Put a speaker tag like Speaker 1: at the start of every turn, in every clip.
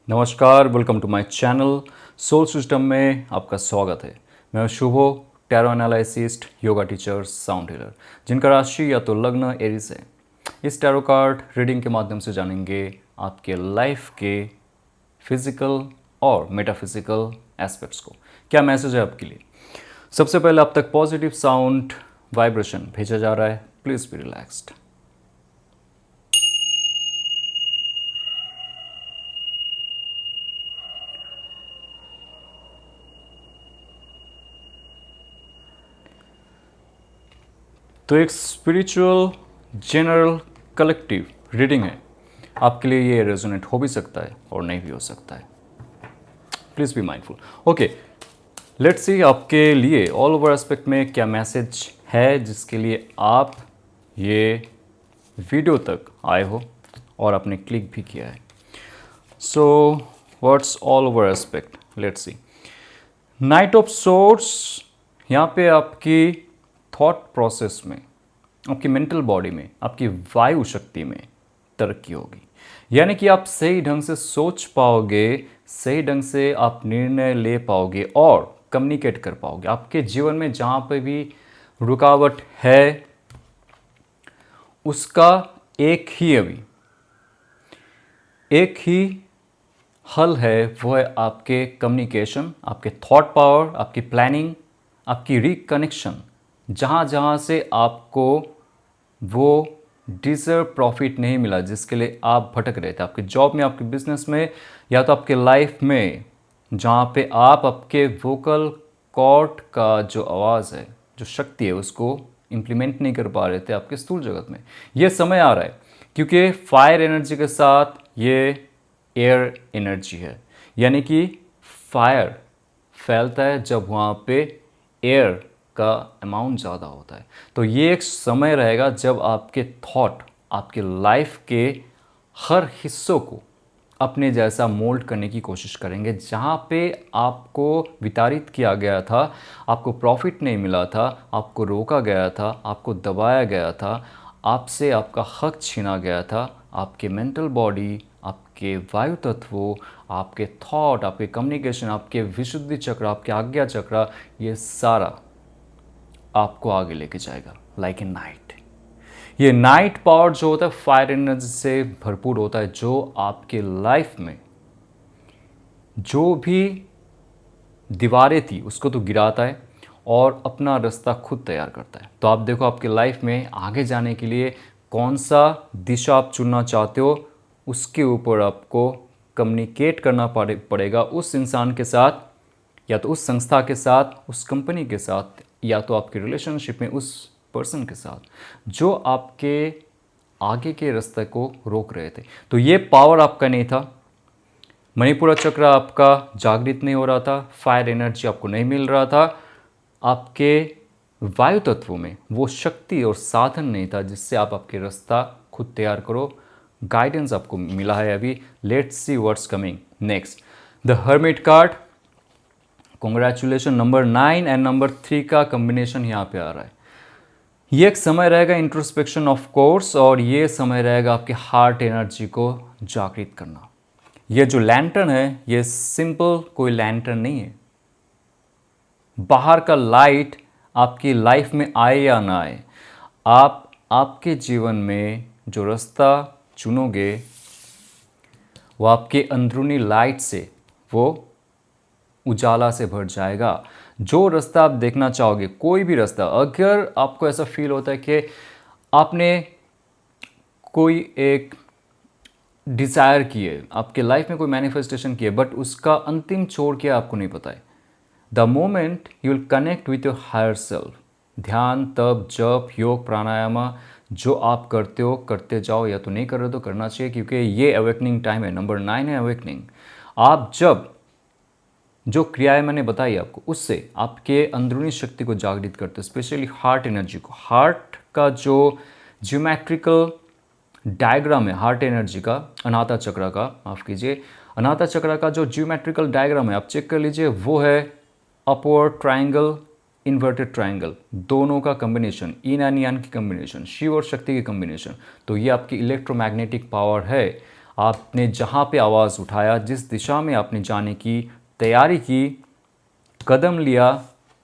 Speaker 1: नमस्कार, welcome to my channel. Soul system में आपका स्वागत है। मैं Shubho, tarot analyst, yoga teacher, sound healer, जिनका राशि या तो लग्न एरीज है। इस टैरो कार्ड रीडिंग के माध्यम से जानेंगे आपके लाइफ के फिजिकल और मेटाफिजिकल एस्पेक्ट्स को। क्या मैसेज है आपके लिए। सबसे पहले आप तक पॉजिटिव साउंड वाइब्रेशन भेजा जा रहा है। Please be relaxed. तो एक स्पिरिचुअल जनरल कलेक्टिव रीडिंग है। आपके लिए ये रेजोनेट हो भी सकता है और नहीं भी हो सकता है। Please be mindful. Okay, let's see आपके लिए ऑल ओवर एस्पेक्ट में क्या मैसेज है जिसके लिए आप ये वीडियो तक आए हो और आपने क्लिक भी किया है। So what's all over aspect, let's see. Night of source, यहाँ पे आपकी थॉट प्रोसेस में, आपकी मेंटल बॉडी में, आपकी वायु शक्ति में तरक्की होगी। यानी कि आप सही ढंग से सोच पाओगे, सही ढंग से आप निर्णय ले पाओगे और कम्युनिकेट कर पाओगे। आपके जीवन में जहाँ पे भी रुकावट है उसका एक ही हल है, वो है आपके कम्युनिकेशन, आपके थॉट पावर, आपकी प्लानिंग, आपकी रिकनेक्शन। जहाँ जहाँ से आपको वो डिजर्व प्रॉफिट नहीं मिला जिसके लिए आप भटक रहे थे, आपके जॉब में, आपके बिजनेस में, या तो आपके लाइफ में, जहाँ पे आप आपके वोकल कॉर्ड का जो आवाज़ है, जो शक्ति है, उसको इम्प्लीमेंट नहीं कर पा रहे थे आपके स्थूल जगत में। ये समय आ रहा है क्योंकि फायर एनर्जी के साथ ये एयर एनर्जी है। यानी कि फायर फैलता है जब वहाँ पे एयर का अमाउंट ज़्यादा होता है। तो ये एक समय रहेगा जब आपके थॉट आपके लाइफ के हर हिस्सों को अपने जैसा मोल्ड करने की कोशिश करेंगे। जहाँ पे आपको विताड़ित किया गया था, आपको प्रॉफिट नहीं मिला था, आपको रोका गया था, आपको दबाया गया था, आपसे आपका हक छीना गया था, आपके मेंटल बॉडी, आपके वायु तत्वों, आपके थॉट, आपके कम्युनिकेशन, आपके विशुद्धि चक्र, आपके आज्ञा चक्र, ये सारा आपको आगे लेके जाएगा लाइक ए नाइट। ये नाइट पावर जो होता है फायर एनर्जी से भरपूर होता है, जो आपके लाइफ में जो भी दीवारें थी उसको तो गिराता है और अपना रास्ता खुद तैयार करता है। तो आप देखो आपके लाइफ में आगे जाने के लिए कौन सा दिशा आप चुनना चाहते हो, उसके ऊपर आपको कम्युनिकेट करना पड़ेगा उस इंसान के साथ, या तो उस संस्था के साथ, उस कंपनी के साथ, या तो आपके रिलेशनशिप में उस पर्सन के साथ जो आपके आगे के रास्ते को रोक रहे थे। तो ये पावर आपका नहीं था। मणिपुरा चक्र आपका जागृत नहीं हो रहा था, फायर एनर्जी आपको नहीं मिल रहा था, आपके वायु तत्वों में वो शक्ति और साधन नहीं था जिससे आप आपके रास्ता खुद तैयार करो। गाइडेंस आपको मिला है अभी। Let's see what's coming next. The hermit card, congratulation. Number 9 and number 3 का कॉम्बिनेशन यहाँ पे आ रहा है। ये एक समय रहेगा इंट्रोस्पेक्शन ऑफ कोर्स, और ये समय रहेगा आपके हार्ट एनर्जी को जागृत करना। ये जो लैंटर्न है ये सिंपल कोई लैंटर्न नहीं है। बाहर का लाइट आपकी लाइफ में आए या ना आए, आप आपके जीवन में जो रास्ता चुनोगे वो आपके अंदरूनी लाइट से, वो उजाला से भर जाएगा। जो रास्ता आप देखना चाहोगे, कोई भी रास्ता, अगर आपको ऐसा फील होता है कि आपने कोई एक डिज़ायर की है, आपके लाइफ में कोई मैनिफेस्टेशन की है, बट उसका अंतिम छोर क्या आपको नहीं पता है, the moment you will connect with your higher self, ध्यान, तप, जप, योग, प्राणायाम जो आप करते हो करते जाओ, या तो नहीं कर रहे तो करना चाहिए, क्योंकि ये अवेकनिंग टाइम है। नंबर 9 है अवेकनिंग। आप जब जो क्रियाएं मैंने बताई आपको, उससे आपके अंदरूनी शक्ति को जागृत करते हो, स्पेशली हार्ट एनर्जी को। हार्ट का जो ज्योमेट्रिकल डायग्राम है हार्ट एनर्जी का, अनाहता चक्र का, माफ़ कीजिए, अनाहता चक्र का जो ज्योमेट्रिकल डायग्राम है आप चेक कर लीजिए, वो है अपवर्ड ट्रायंगल, इन्वर्टेड ट्रायंगल, दोनों का कम्बिनेशन, ईन एंड यान की कम्बिनेशन, शिव और शक्ति की कम्बिनेशन। तो ये आपकी इलेक्ट्रोमैग्नेटिक पावर है। आपने जहाँ पे आवाज़ उठाया, जिस दिशा में आपने जाने की तैयारी की, कदम लिया,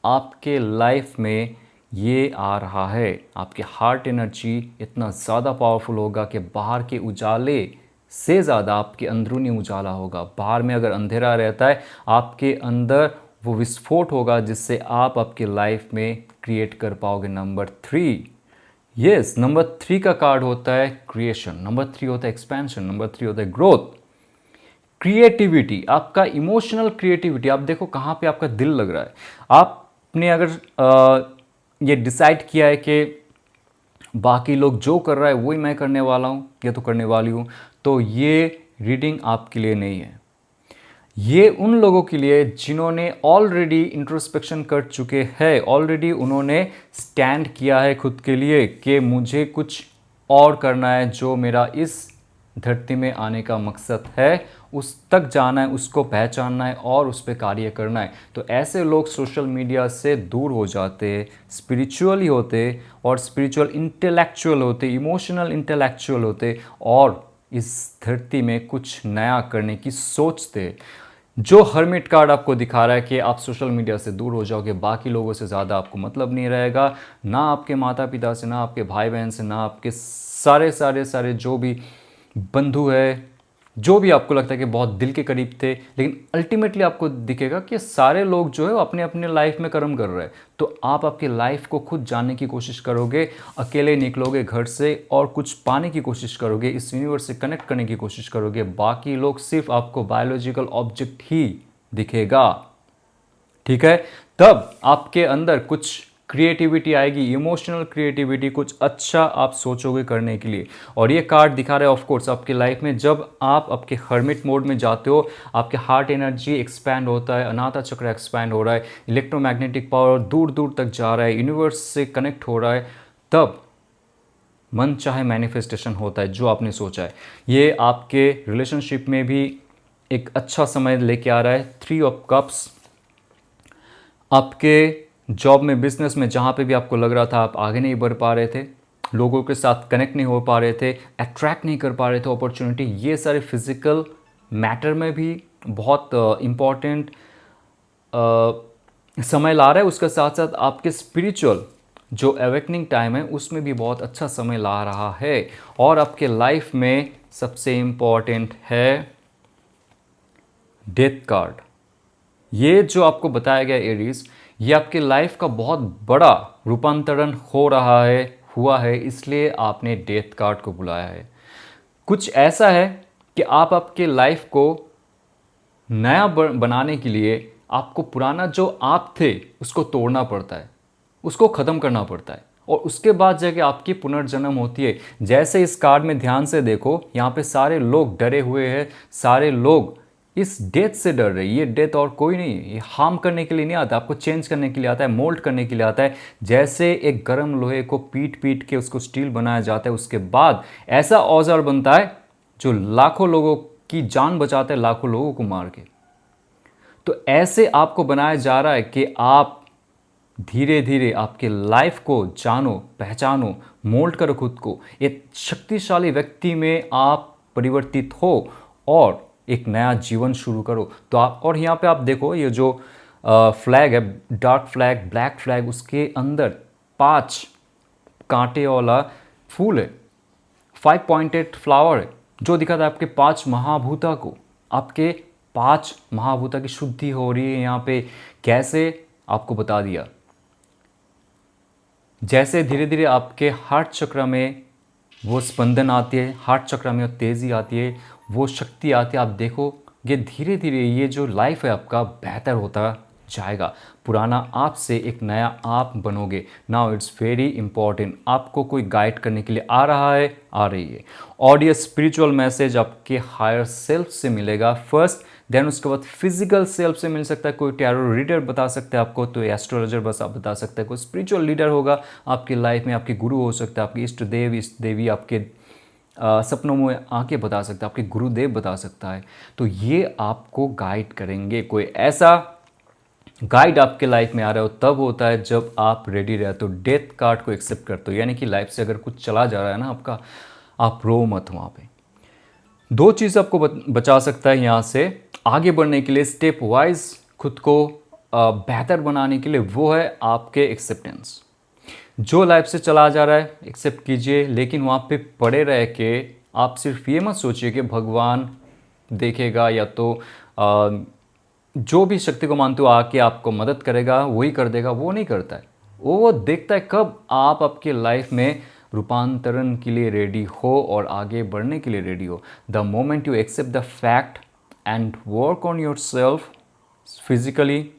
Speaker 1: आपके लाइफ में ये आ रहा है। आपके हार्ट एनर्जी इतना ज़्यादा पावरफुल होगा कि बाहर के उजाले से ज़्यादा आपके अंदरूनी उजाला होगा। बाहर में अगर अंधेरा रहता है, आपके अंदर वो विस्फोट होगा जिससे आप आपके लाइफ में क्रिएट कर पाओगे। नंबर 3, यस, नंबर 3 का कार्ड होता है क्रिएशन, नंबर 3 होता है एक्सपेंशन, नंबर 3 होता है ग्रोथ। क्रिएटिविटी, आपका इमोशनल क्रिएटिविटी, आप देखो कहाँ पे आपका दिल लग रहा है। आपने अगर ये डिसाइड किया है कि बाकी लोग जो कर रहा है वही मैं करने वाला हूँ या तो करने वाली हूँ, तो ये रीडिंग आपके लिए नहीं है। ये उन लोगों के लिए जिन्होंने ऑलरेडी इंट्रोस्पेक्शन कर चुके हैं, ऑलरेडी उन्होंने स्टैंड किया है खुद के लिए कि मुझे कुछ और करना है, जो मेरा इस धरती में आने का मकसद है उस तक जाना है, उसको पहचानना है और उस पर कार्य करना है। तो ऐसे लोग सोशल मीडिया से दूर हो जाते, स्पिरिचुअली होते और स्पिरिचुअल इंटेलेक्चुअल होते, इमोशनल इंटेलेक्चुअल होते और इस धरती में कुछ नया करने की सोचते। जो हर्मिट कार्ड आपको दिखा रहा है कि आप सोशल मीडिया से दूर हो जाओगे, बाकी लोगों से ज़्यादा आपको मतलब नहीं रहेगा, ना आपके माता पिता से, ना आपके भाई बहन से, ना आपके सारे सारे सारे जो भी बंधु है, जो भी आपको लगता है कि बहुत दिल के करीब थे, लेकिन अल्टीमेटली आपको दिखेगा कि सारे लोग जो है वो अपने अपने लाइफ में कर्म कर रहे हैं। तो आप आपकी लाइफ को खुद जानने की कोशिश करोगे, अकेले निकलोगे घर से और कुछ पाने की कोशिश करोगे, इस यूनिवर्स से कनेक्ट करने की कोशिश करोगे। बाकी लोग सिर्फ आपको बायोलॉजिकल ऑब्जेक्ट ही दिखेगा, ठीक है। तब आपके अंदर कुछ क्रिएटिविटी आएगी, इमोशनल क्रिएटिविटी, कुछ अच्छा आप सोचोगे करने के लिए। और ये कार्ड दिखा रहा है ऑफ कोर्स आपकी लाइफ में जब आप आपके हर्मिट मोड में जाते हो, आपके हार्ट एनर्जी एक्सपैंड होता है, अनाहता चक्र एक्सपैंड हो रहा है, इलेक्ट्रोमैग्नेटिक पावर दूर दूर तक जा रहा है, यूनिवर्स से कनेक्ट हो रहा है, तब मन चाहे मैनिफेस्टेशन होता है जो आपने सोचा है। ये आपके रिलेशनशिप में भी एक अच्छा समय लेके आ रहा है। 3 ऑफ कप्स, आपके जॉब में, बिजनेस में, जहाँ पे भी आपको लग रहा था आप आगे नहीं बढ़ पा रहे थे, लोगों के साथ कनेक्ट नहीं हो पा रहे थे, अट्रैक्ट नहीं कर पा रहे थे अपॉर्चुनिटी, ये सारे फिजिकल मैटर में भी बहुत इम्पॉर्टेंट समय ला रहा है। उसके साथ साथ आपके स्पिरिचुअल जो अवेकनिंग टाइम है उसमें भी बहुत अच्छा समय ला रहा है। और आपके लाइफ में सबसे इम्पॉर्टेंट है डेथ कार्ड। ये जो आपको बताया गया एरीज, ये आपके लाइफ का बहुत बड़ा रूपांतरण हो रहा है, हुआ है, इसलिए आपने डेथ कार्ड को बुलाया है। कुछ ऐसा है कि आप आपके लाइफ को नया बनाने के लिए आपको पुराना जो आप थे उसको तोड़ना पड़ता है, उसको ख़त्म करना पड़ता है, और उसके बाद जाके आपकी पुनर्जन्म होती है। जैसे इस कार्ड में ध्यान से देखो, यहाँ पे सारे लोग डरे हुए हैं, सारे लोग इस डेथ से डर रहे हैं। ये डेथ और कोई नहीं, ये हार्म करने के लिए नहीं आता, आपको चेंज करने के लिए आता है, मोल्ड करने के लिए आता है। जैसे एक गर्म लोहे को पीट पीट के उसको स्टील बनाया जाता है, उसके बाद ऐसा औजार बनता है जो लाखों लोगों की जान बचाता है, लाखों लोगों को मार के। तो ऐसे आपको बनाया जा रहा है कि आप धीरे धीरे आपके लाइफ को जानो, पहचानो, मोल्ड करो खुद को, एक शक्तिशाली व्यक्ति में आप परिवर्तित हो और एक नया जीवन शुरू करो। तो आप, और यहाँ पे आप देखो ये जो फ्लैग है, डार्क फ्लैग, ब्लैक फ्लैग, उसके अंदर 5 कांटे वाला फूल है, 5 पॉइंटेड फ्लावर है, जो दिखाता है आपके 5 महाभूता को, आपके 5 महाभूता की शुद्धि हो रही है यहाँ पे। कैसे, आपको बता दिया। जैसे धीरे धीरे आपके हार्ट चक्र में वो स्पंदन आती है, हार्ट चक्र में वो तेज़ी आती है, वो शक्ति आती है, आप देखो ये धीरे धीरे ये जो लाइफ है आपका बेहतर होता जाएगा। पुराना आप से एक नया आप बनोगे। नाउ इट्स वेरी इंपॉर्टेंट, आपको कोई गाइड करने के लिए आ रहा है, आ रही है, और ये स्पिरिचुअल मैसेज आपके हायर सेल्फ से मिलेगा फर्स्ट, देन उसके बाद फिजिकल सेल्फ से मिल सकता है। कोई टैरो रीडर बता सकता है आपको, तो एस्ट्रोलॉजर बस आप बता सकते हैं। कोई स्पिरिचुअल लीडर होगा आपकी लाइफ में, आपके गुरु हो सकता है, आपके इष्ट देव, इष्ट देवी आपके सपनों में आके बता सकता है, आपके गुरुदेव बता सकता है। तो ये आपको गाइड करेंगे। कोई ऐसा गाइड आपके लाइफ में आ रहा हो तब होता है जब आप रेडी रहते हो, डेथ कार्ड को एक्सेप्ट करते हो। यानी कि लाइफ से अगर कुछ चला जा रहा है ना आपका, आप रो मत वहाँ पे। दो चीज़ आपको बचा सकता है यहाँ से आगे बढ़ने के लिए, स्टेप वाइज खुद को बेहतर बनाने के लिए, वो है आपके एक्सेप्टेंस। जो लाइफ से चला जा रहा है एक्सेप्ट कीजिए, लेकिन वहाँ पे पड़े रह के आप सिर्फ ये मत सोचिए कि भगवान देखेगा या तो जो भी शक्ति को मानते हो आके आपको मदद करेगा, वही कर देगा। वो नहीं करता है। वो देखता है कब आप आपके लाइफ में रूपांतरण के लिए रेडी हो और आगे बढ़ने के लिए रेडी हो। The moment you accept the fact and work on your self physically,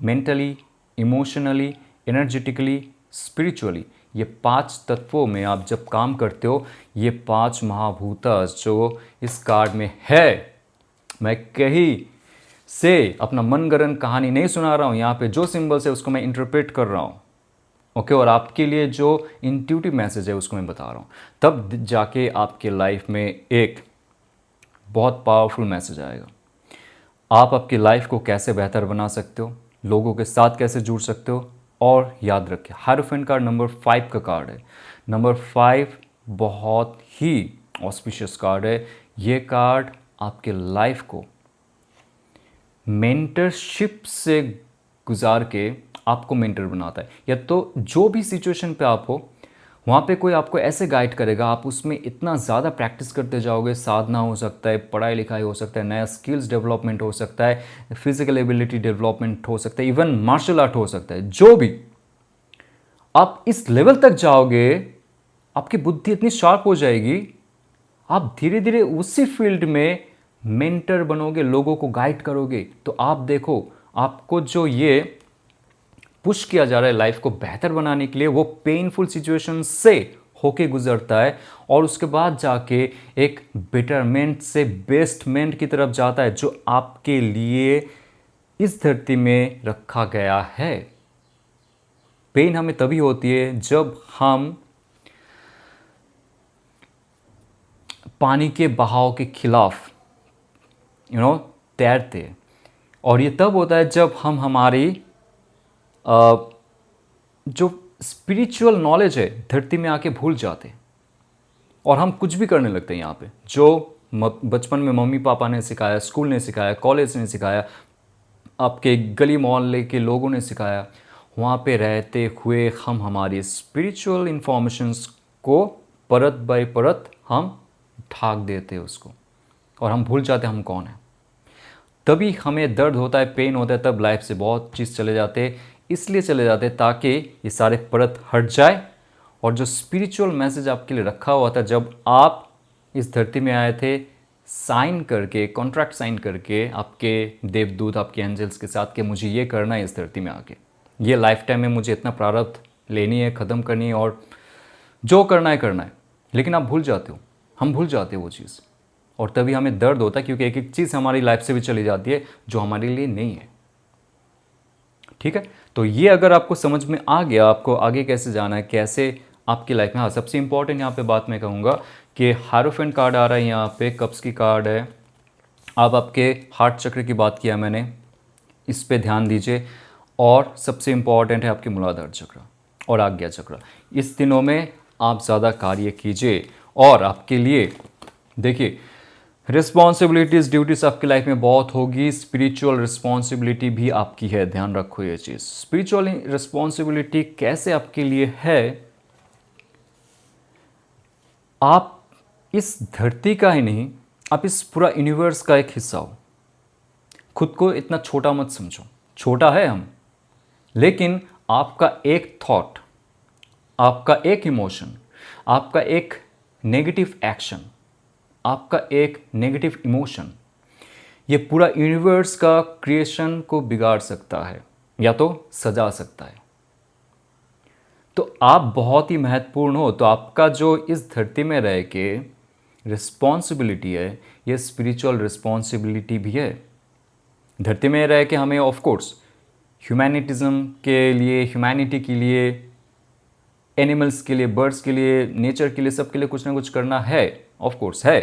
Speaker 1: mentally, emotionally, energetically, spiritually, ये 5 तत्वों में आप जब काम करते हो, ये 5 महाभूतास जो इस कार्ड में है, मैं कहीं से अपना मनगढ़ंत कहानी नहीं सुना रहा हूँ। यहाँ पे जो सिंबल्स है उसको मैं इंटरप्रेट कर रहा हूँ, ओके, और आपके लिए जो इंट्यूटिव मैसेज है उसको मैं बता रहा हूँ। तब जाके आपके लाइफ में एक बहुत पावरफुल मैसेज आएगा। आप आपकी लाइफ को कैसे बेहतर बना सकते हो, लोगों के साथ कैसे जुड़ सकते हो। और याद रखिए, हायरोफेंट कार्ड नंबर 5 का कार्ड है। नंबर 5 बहुत ही ऑस्पिशियस कार्ड है। ये कार्ड आपके लाइफ को मेंटरशिप से गुजार के आपको मेंटर बनाता है। या तो जो भी सिचुएशन पे आप हो वहाँ पे कोई आपको ऐसे गाइड करेगा, आप उसमें इतना ज़्यादा प्रैक्टिस करते जाओगे। साधना हो सकता है, पढ़ाई लिखाई हो सकता है, नया स्किल्स डेवलपमेंट हो सकता है, फिजिकल एबिलिटी डेवलपमेंट हो सकता है, इवन मार्शल आर्ट हो सकता है। जो भी आप इस लेवल तक जाओगे, आपकी बुद्धि इतनी शार्प हो जाएगी, आप धीरे धीरे उसी फील्ड में मेंटर बनोगे, लोगों को गाइड करोगे। तो आप देखो, आपको जो ये पुश किया जा रहा है लाइफ को बेहतर बनाने के लिए, वो पेनफुल सिचुएशन से होके गुजरता है और उसके बाद जाके एक बेटरमेंट से बेस्टमेंट की तरफ जाता है, जो आपके लिए इस धरती में रखा गया है। पेन हमें तभी होती है जब हम पानी के बहाव के खिलाफ तैरते हैं, और ये तब होता है जब हम हमारी जो स्पिरिचुअल नॉलेज है धरती में आके भूल जाते हैं और हम कुछ भी करने लगते हैं। यहाँ पे जो बचपन में मम्मी पापा ने सिखाया, स्कूल ने सिखाया, कॉलेज ने सिखाया, आपके गली मोहल्ले के लोगों ने सिखाया, वहाँ पे रहते हुए हम हमारी स्पिरिचुअल इंफॉर्मेशंस को परत बाय परत हम ढाक देते हैं उसको, और हम भूल जाते हैं हम कौन हैं। तभी हमें दर्द होता है, पेन होता है, तब लाइफ से बहुत चीज़ चले जाते हैं। इसलिए चले जाते हैं ताकि ये सारे परत हट जाए और जो स्पिरिचुअल मैसेज आपके लिए रखा हुआ था जब आप इस धरती में आए थे, साइन करके, कॉन्ट्रैक्ट साइन करके आपके देवदूत, आपके एंजल्स के साथ कि मुझे ये करना है इस धरती में आके, ये लाइफ टाइम में मुझे इतना प्रारब्ध लेनी है, ख़त्म करनी है, और जो करना है करना है। लेकिन आप भूल जाते हो, हम भूल जाते हो वो चीज़, और तभी हमें दर्द होता है क्योंकि एक एक चीज़ हमारी लाइफ से भी चली जाती है जो हमारे लिए नहीं है। ठीक है, तो ये अगर आपको समझ में आ गया आपको आगे कैसे जाना है, कैसे आपकी लाइफ में। हाँ, सबसे इंपॉर्टेंट यहाँ पे बात मैं कहूँगा कि हायरोफेंट कार्ड आ रहा है, यहाँ पे कप्स की कार्ड है। अब आपके हार्ट चक्र की बात किया मैंने, इस पे ध्यान दीजिए। और सबसे इंपॉर्टेंट है आपके मूलाधार चक्र और आज्ञा चक्र। इस दिनों में आप ज़्यादा कार्य कीजिए, और आपके लिए देखिए रिस्पॉन्सिबिलिटीज़, ड्यूटीज़ आपकी लाइफ में बहुत होगी। स्पिरिचुअल रिस्पॉन्सिबिलिटी भी आपकी है, ध्यान रखो ये चीज़। स्पिरिचुअल रिस्पॉन्सिबिलिटी कैसे आपके लिए है, आप इस धरती का ही नहीं, आप इस पूरा यूनिवर्स का एक हिस्सा हो। खुद को इतना छोटा मत समझो, छोटा है हम, लेकिन आपका एक थॉट, आपका एक इमोशन, आपका एक नेगेटिव एक्शन, आपका एक नेगेटिव इमोशन, ये पूरा यूनिवर्स का क्रिएशन को बिगाड़ सकता है या तो सजा सकता है। तो आप बहुत ही महत्वपूर्ण हो। तो आपका जो इस धरती में रह के रिस्पॉन्सिबिलिटी है, ये स्पिरिचुअल रिस्पॉन्सिबिलिटी भी है। धरती में रह के हमें ऑफ कोर्स ह्यूमैनिटिज़म के लिए, ह्यूमैनिटी के लिए, एनिमल्स के लिए, बर्ड्स के लिए, नेचर के लिए, सब के लिए कुछ ना कुछ करना है, ऑफ कोर्स है,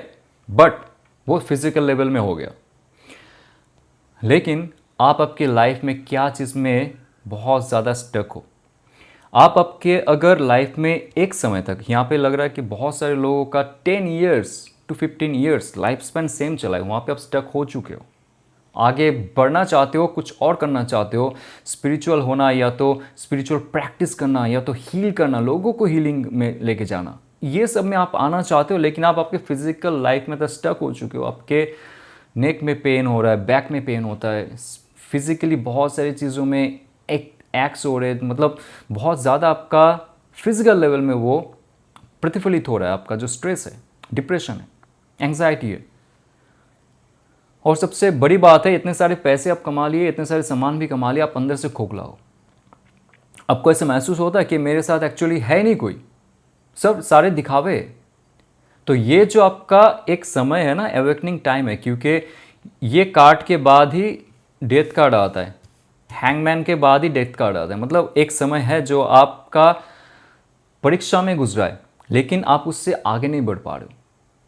Speaker 1: बट वो फिजिकल लेवल में हो गया। लेकिन आप आपके लाइफ में क्या चीज़ में बहुत ज़्यादा स्टक हो, आप आपके अगर लाइफ में एक समय तक, यहाँ पे लग रहा है कि बहुत सारे लोगों का 10 years to 15 years life span same चला है, वहाँ पे आप स्टक हो चुके हो। आगे बढ़ना चाहते हो, कुछ और करना चाहते हो, स्पिरिचुअल होना या तो स्पिरिचुअल प्रैक्टिस करना या तो हील करना, लोगों को हीलिंग में लेके जाना, ये सब में आप आना चाहते हो, लेकिन आप आपके फिजिकल लाइफ में तो स्टक हो चुके हो। आपके नेक में पेन हो रहा है, बैक में पेन होता है, फिजिकली बहुत सारी चीज़ों में एक्स हो रहे हैं, मतलब बहुत ज़्यादा आपका फिजिकल लेवल में वो प्रतिफलित हो रहा है। आपका जो स्ट्रेस है, डिप्रेशन है, एंग्जाइटी है। और सबसे बड़ी बात है, इतने सारे पैसे आप कमा लिए, इतने सारे सामान भी कमा लिए, आप अंदर से खोखला हो। आपको ऐसे महसूस होता है कि मेरे साथ एक्चुअली है नहीं कोई, सब सारे दिखावे। तो ये जो आपका एक समय है ना, अवेकनिंग टाइम है, क्योंकि ये कार्ड के बाद ही डेथ कार्ड आता है, हैंगमैन के बाद ही डेथ कार्ड आता है। मतलब एक समय है जो आपका परीक्षा में गुजरा है, लेकिन आप उससे आगे नहीं बढ़ पा रहे हो।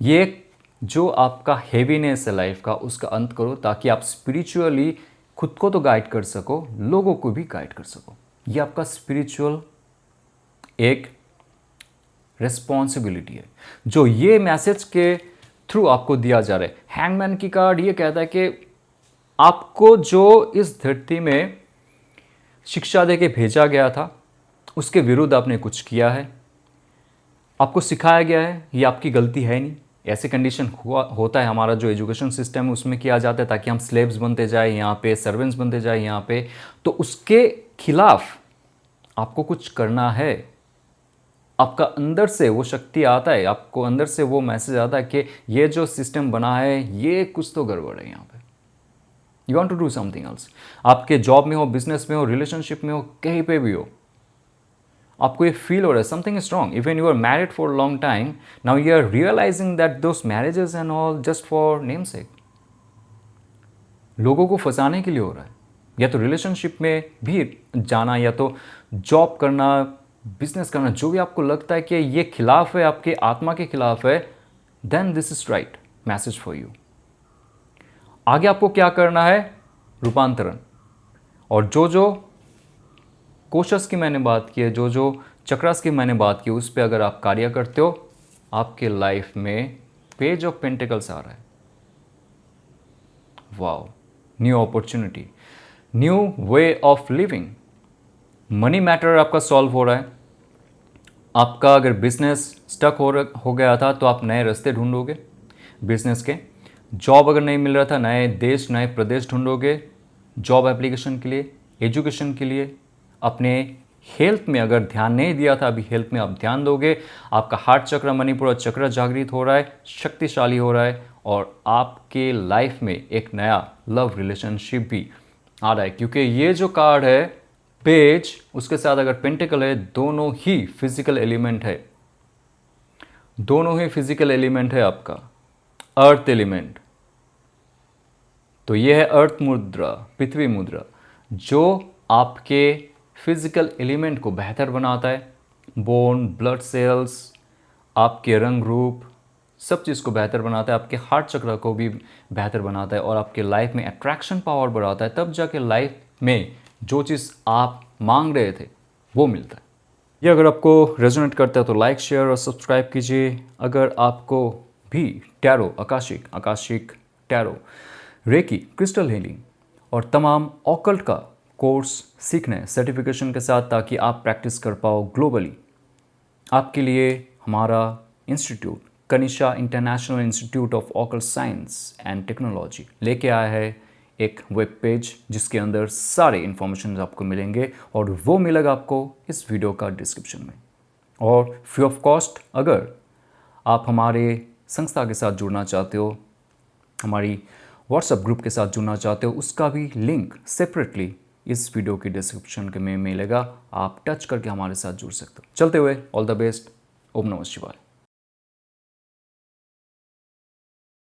Speaker 1: ये जो आपका हेवीनेस है लाइफ का, उसका अंत करो, ताकि आप स्पिरिचुअली खुद को तो गाइड कर सको, लोगों को भी गाइड कर सको। ये आपका स्पिरिचुअल एक रिस्पॉन्सिबिलिटी है, जो ये मैसेज के थ्रू आपको दिया जा रहा है। हैंगमैन की कार्ड ये कहता है कि आपको जो इस धरती में शिक्षा दे के भेजा गया था, उसके विरुद्ध आपने कुछ किया है, आपको सिखाया गया है, ये आपकी गलती है नहीं। ऐसे कंडीशन होता है, हमारा जो एजुकेशन सिस्टम है उसमें किया जाता है, ताकि हम स्लेव्स बनते जाए यहाँ पे, सर्वेंट्स बनते जाए यहाँ पे। तो उसके खिलाफ आपको कुछ करना है। आपका अंदर से वो शक्ति आता है, आपको अंदर से वो मैसेज आता है कि ये जो सिस्टम बना है ये कुछ तो गड़बड़ है यहाँ पे। You want to do something else. आपके जॉब में हो, बिजनेस में हो, रिलेशनशिप में हो, कहीं पे भी हो, आपको ये फील हो रहा है something is wrong. Even you are married for long time, now you are realising that those marriages and all just for name sake, लोगों को फंसाने के लिए हो रहा है। या तो रिलेशनशिप में भी जाना, या तो जॉब करना, बिजनेस करना, जो भी आपको लगता है कि ये खिलाफ है, आपके आत्मा के खिलाफ है, then this is right message for you. आगे आपको क्या करना है? रूपांतरण। और जो जो कोशस की मैंने बात की है, जो जो चक्रास की मैंने बात की, उस पर अगर आप कार्य करते हो, आपके लाइफ में पेज ऑफ पेंटिकल्स आ रहा है। Wow, new opportunity, new way of living. Money matter आपका सॉल्व हो रहा है। आपका अगर बिजनेस स्टक हो गया था, तो आप नए रास्ते ढूंढोगे बिजनेस के। जॉब अगर नहीं मिल रहा था, नए देश, नए प्रदेश ढूंढोगे जॉब एप्लीकेशन के लिए, एजुकेशन के लिए। अपने हेल्थ में अगर ध्यान नहीं दिया था, अभी हेल्थ में आप ध्यान दोगे। आपका हार्ट चक्र, मणिपुर चक्र जागृत हो रहा है, शक्तिशाली हो रहा है, और आपके लाइफ में एक नया लव रिलेशनशिप भी आ रहा है। क्योंकि ये जो कार्ड है पेज, उसके साथ अगर पेंटिकल है, दोनों ही फिजिकल एलिमेंट है, दोनों ही फिजिकल एलिमेंट है आपका, अर्थ एलिमेंट। तो ये है अर्थ मुद्रा, पृथ्वी मुद्रा, जो आपके फिजिकल एलिमेंट को बेहतर बनाता है। बोन, ब्लड सेल्स, आपके रंग रूप, सब चीज़ को बेहतर बनाता है। आपके हार्ट चक्र को भी बेहतर बनाता है, और आपके लाइफ में अट्रैक्शन पावर बढ़ाता है। तब जाके लाइफ में जो चीज़ आप मांग रहे थे वो मिलता है। ये अगर आपको रेजोनेट करता है तो लाइक, शेयर और सब्सक्राइब कीजिए। अगर आपको भी tarot, Akashic tarot, reiki, crystal healing और तमाम ऑकल्ट का कोर्स सीखना है सर्टिफिकेशन के साथ, ताकि आप प्रैक्टिस कर पाओ ग्लोबली, आपके लिए हमारा institute Kanisha international institute of occult science and technology लेके आया है एक वेब पेज, जिसके अंदर सारे इन्फॉर्मेशन आपको मिलेंगे, और वो मिलेगा आपको इस वीडियो का डिस्क्रिप्शन में। और फ्री ऑफ कॉस्ट अगर आप हमारे संस्था के साथ जुड़ना चाहते हो, हमारी व्हाट्सएप ग्रुप के साथ जुड़ना चाहते हो, उसका भी लिंक सेपरेटली इस वीडियो की डिस्क्रिप्शन में मिलेगा। आप टच करके हमारे साथ जुड़ सकते हो। चलते हुए ऑल द बेस्ट। ओम नमः शिवाय।